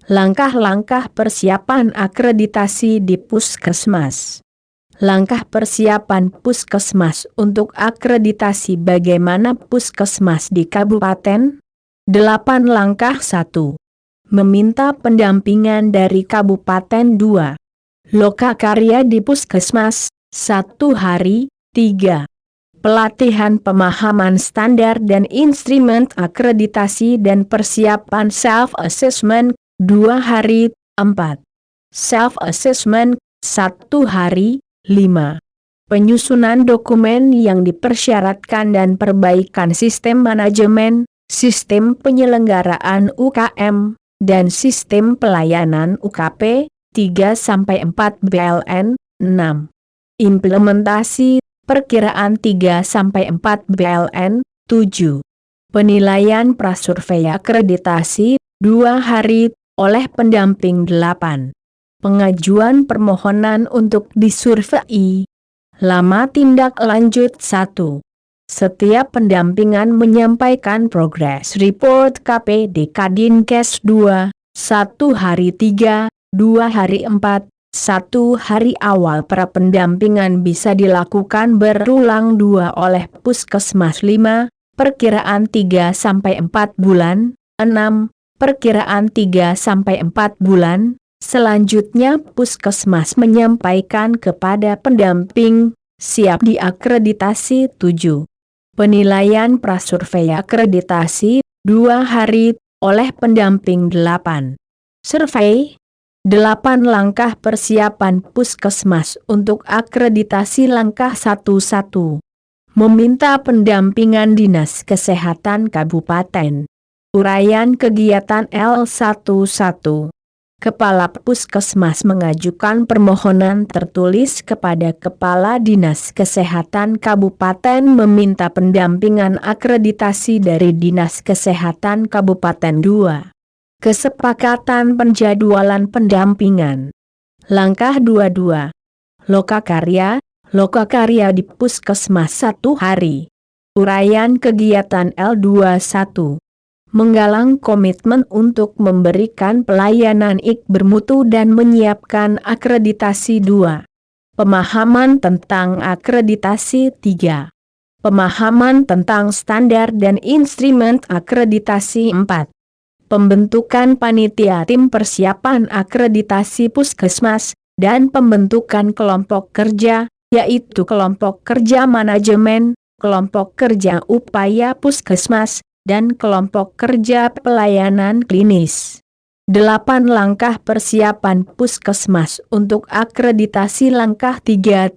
Langkah-langkah persiapan akreditasi di Puskesmas. Langkah persiapan Puskesmas untuk akreditasi. Bagaimana Puskesmas di Kabupaten? 8 langkah. 1. Meminta pendampingan dari Kabupaten. 2. Lokakarya di Puskesmas, 1 hari. 3. Pelatihan pemahaman standar dan instrumen akreditasi dan persiapan self-assessment, 2 hari. 4. Self-assessment, 1 hari. 5. Penyusunan dokumen yang dipersyaratkan dan perbaikan sistem manajemen, sistem penyelenggaraan UKM, dan sistem pelayanan UKP, 3-4 BLN. 6. Implementasi, perkiraan 3-4 BLN. 7. Penilaian prasurvei akreditasi, 2 hari, oleh pendamping. 8. Pengajuan permohonan untuk disurvei. Lama tindak lanjut. 1. Setiap pendampingan menyampaikan progress report KPD Kadinkes 2, 1 hari. 3, 2 hari. 4. 1 hari awal prapendampingan bisa dilakukan berulang 2 oleh Puskesmas. 5. Perkiraan 3-4 bulan. 6. Perkiraan 3-4 bulan. Selanjutnya Puskesmas menyampaikan kepada pendamping, siap diakreditasi. 7. Penilaian prasurvei akreditasi, 2 hari, oleh pendamping. 8. Survei. 8 langkah persiapan Puskesmas untuk akreditasi. Langkah 1. Meminta pendampingan Dinas Kesehatan Kabupaten. Uraian kegiatan L11. Kepala Puskesmas mengajukan permohonan tertulis kepada Kepala Dinas Kesehatan Kabupaten meminta pendampingan akreditasi dari Dinas Kesehatan Kabupaten. 2. Kesepakatan penjadwalan pendampingan. Langkah 22. Lokakarya. Lokakarya di Puskesmas 1 hari. Uraian kegiatan L21. Menggalang komitmen untuk memberikan pelayanan IK bermutu dan menyiapkan akreditasi. 2. Pemahaman tentang akreditasi. 3. Pemahaman tentang standar dan instrumen akreditasi. 4. Pembentukan panitia tim persiapan akreditasi Puskesmas, dan pembentukan kelompok kerja, yaitu kelompok kerja manajemen, kelompok kerja upaya Puskesmas, dan kelompok kerja pelayanan klinis. 8 langkah persiapan Puskesmas untuk akreditasi. Langkah 3.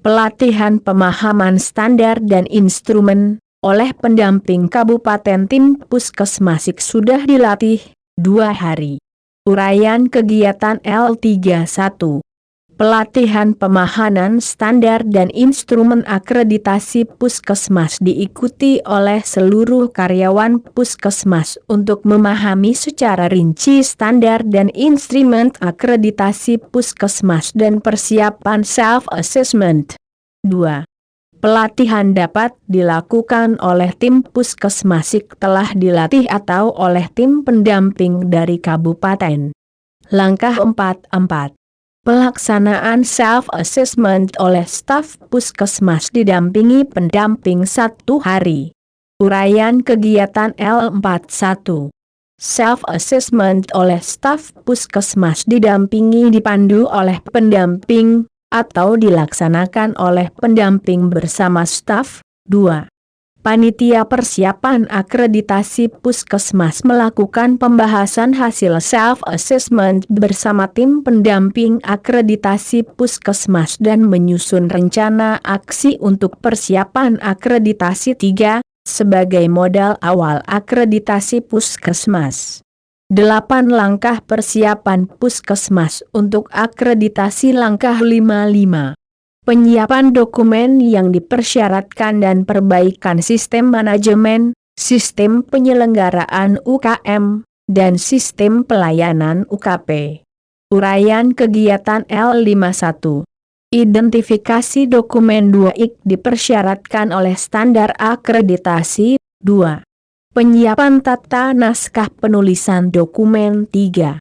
Pelatihan pemahaman standar dan instrumen, oleh pendamping Kabupaten. Tim Puskesmas sudah dilatih, 2 hari. Uraian kegiatan L31. Pelatihan pemahaman standar dan instrumen akreditasi Puskesmas diikuti oleh seluruh karyawan Puskesmas untuk memahami secara rinci standar dan instrumen akreditasi Puskesmas dan persiapan self-assessment. 2. Pelatihan dapat dilakukan oleh tim Puskesmas telah dilatih atau oleh tim pendamping dari kabupaten. Langkah 4. Pelaksanaan self-assessment oleh staf Puskesmas didampingi pendamping 1 hari. Uraian kegiatan L41. Self-assessment oleh staf Puskesmas didampingi dipandu oleh pendamping, atau dilaksanakan oleh pendamping bersama staf. 2. Panitia persiapan akreditasi Puskesmas melakukan pembahasan hasil self-assessment bersama tim pendamping akreditasi Puskesmas dan menyusun rencana aksi untuk persiapan akreditasi. 3. Sebagai modal awal akreditasi Puskesmas. 8 langkah persiapan Puskesmas untuk akreditasi. Langkah 5. Penyiapan dokumen yang dipersyaratkan dan perbaikan sistem manajemen, sistem penyelenggaraan UKM, dan sistem pelayanan UKP. Uraian kegiatan L51. Identifikasi dokumen 2 IK dipersyaratkan oleh standar akreditasi. 2. Penyiapan tata naskah penulisan dokumen 3.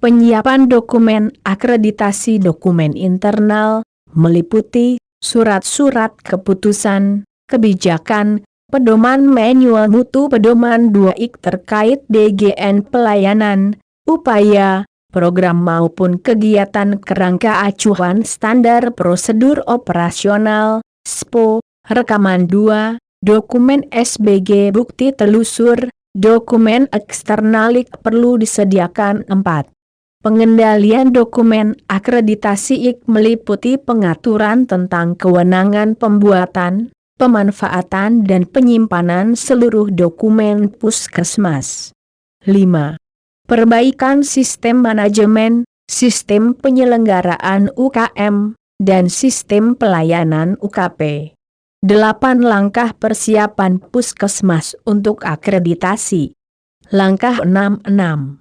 Penyiapan dokumen akreditasi dokumen internal, meliputi surat-surat keputusan, kebijakan, pedoman manual mutu pedoman 2IK terkait DGN pelayanan, upaya, program maupun kegiatan kerangka acuan standar prosedur operasional, SPO, rekaman 2, dokumen SBG bukti telusur, dokumen eksternalik perlu disediakan 4. Pengendalian dokumen akreditasi IK meliputi pengaturan tentang kewenangan pembuatan, pemanfaatan dan penyimpanan seluruh dokumen Puskesmas. 5. Perbaikan sistem manajemen, sistem penyelenggaraan UKM, dan sistem pelayanan UKP. 8. Langkah persiapan Puskesmas untuk akreditasi. Langkah 66.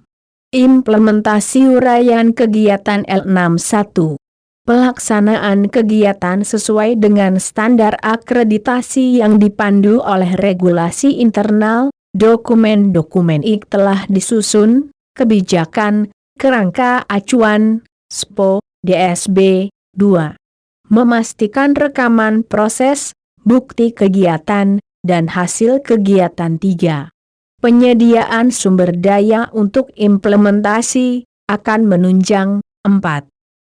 Implementasi uraian kegiatan L61. Pelaksanaan kegiatan sesuai dengan standar akreditasi yang dipandu oleh regulasi internal, dokumen-dokumen IK telah disusun, kebijakan, kerangka acuan, SPO, DSB, 2. Memastikan rekaman proses, bukti kegiatan, dan hasil kegiatan 3. Penyediaan sumber daya untuk implementasi, akan menunjang, 4.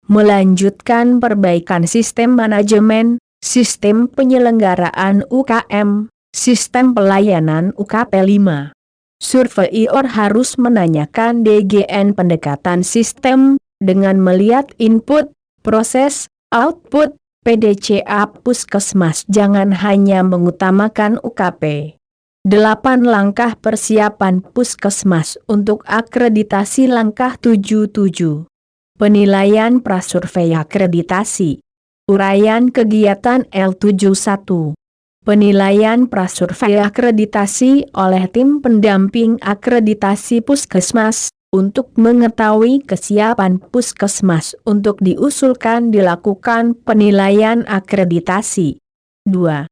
Melanjutkan perbaikan sistem manajemen, sistem penyelenggaraan UKM, sistem pelayanan UKP 5. Surveyor harus menanyakan DGN pendekatan sistem, dengan melihat input, proses, output, PDCA Puskesmas jangan hanya mengutamakan UKP. 8. Langkah persiapan Puskesmas untuk akreditasi. Langkah 77. Penilaian prasurvei akreditasi. Uraian kegiatan L71. Penilaian prasurvei akreditasi oleh tim pendamping akreditasi Puskesmas, untuk mengetahui kesiapan Puskesmas untuk diusulkan dilakukan penilaian akreditasi. 2.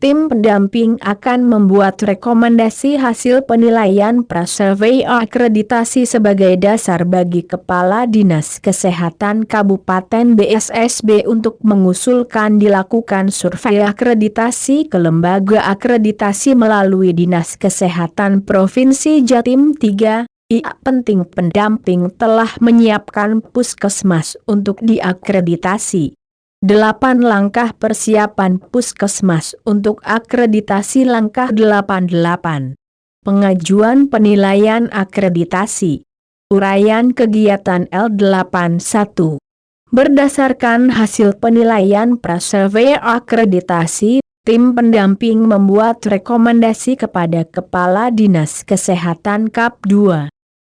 Tim pendamping akan membuat rekomendasi hasil penilaian prasurvei akreditasi sebagai dasar bagi Kepala Dinas Kesehatan Kabupaten BSSB untuk mengusulkan dilakukan survei akreditasi ke lembaga akreditasi melalui Dinas Kesehatan Provinsi Jatim 3. Penting pendamping telah menyiapkan Puskesmas untuk diakreditasi. 8. Langkah persiapan Puskesmas untuk akreditasi. Langkah 88. Pengajuan penilaian akreditasi. Uraian kegiatan L81. Berdasarkan hasil penilaian prasurvei akreditasi, tim pendamping membuat rekomendasi kepada Kepala Dinas Kesehatan KAP 2.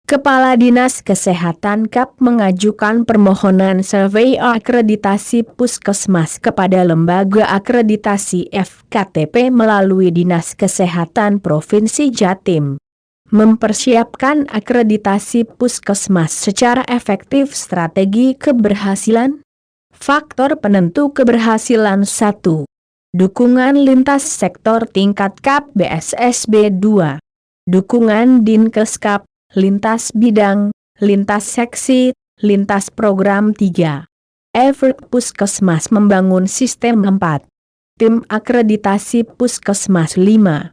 Kepala Dinas Kesehatan KAP mengajukan permohonan survei akreditasi Puskesmas kepada Lembaga Akreditasi FKTP melalui Dinas Kesehatan Provinsi Jatim. Mempersiapkan akreditasi Puskesmas secara efektif. Strategi keberhasilan. Faktor penentu keberhasilan. 1. Dukungan lintas sektor tingkat KAP BSSB 2. Dukungan Dinkes KAP, lintas bidang, lintas seksi, lintas program 3. Effort Puskesmas membangun sistem 4. Tim akreditasi Puskesmas 5.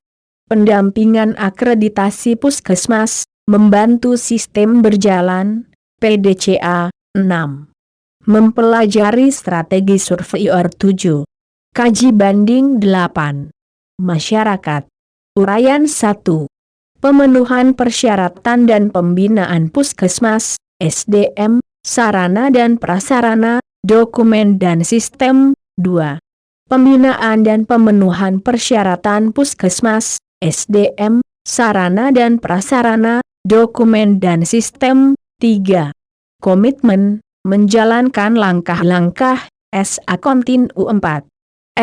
Pendampingan akreditasi Puskesmas, membantu sistem berjalan, PDCA 6. Mempelajari strategi surveyor 7. Kaji banding 8. Masyarakat. Uraian 1. Pemenuhan persyaratan dan pembinaan Puskesmas, SDM, sarana dan prasarana, dokumen dan sistem. 2. Pembinaan dan pemenuhan persyaratan Puskesmas, SDM, sarana dan prasarana, dokumen dan sistem. 3. Komitmen, menjalankan langkah-langkah, SA Kontinu 4.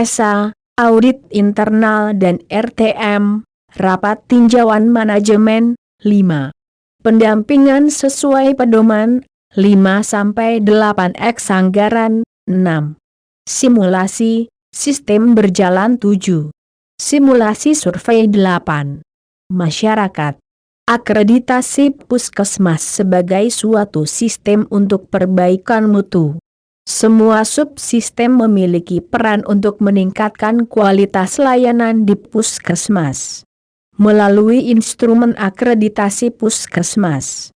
SA, audit internal dan RTM, rapat tinjauan manajemen. 5. Pendampingan sesuai pedoman, 5-8X anggaran. 6. Simulasi, sistem berjalan 7. Simulasi survei 8. masyarakat. Akreditasi puskesmas sebagai suatu sistem untuk perbaikan mutu. Semua subsistem memiliki peran untuk meningkatkan kualitas layanan di puskesmas. Melalui instrumen akreditasi puskesmas,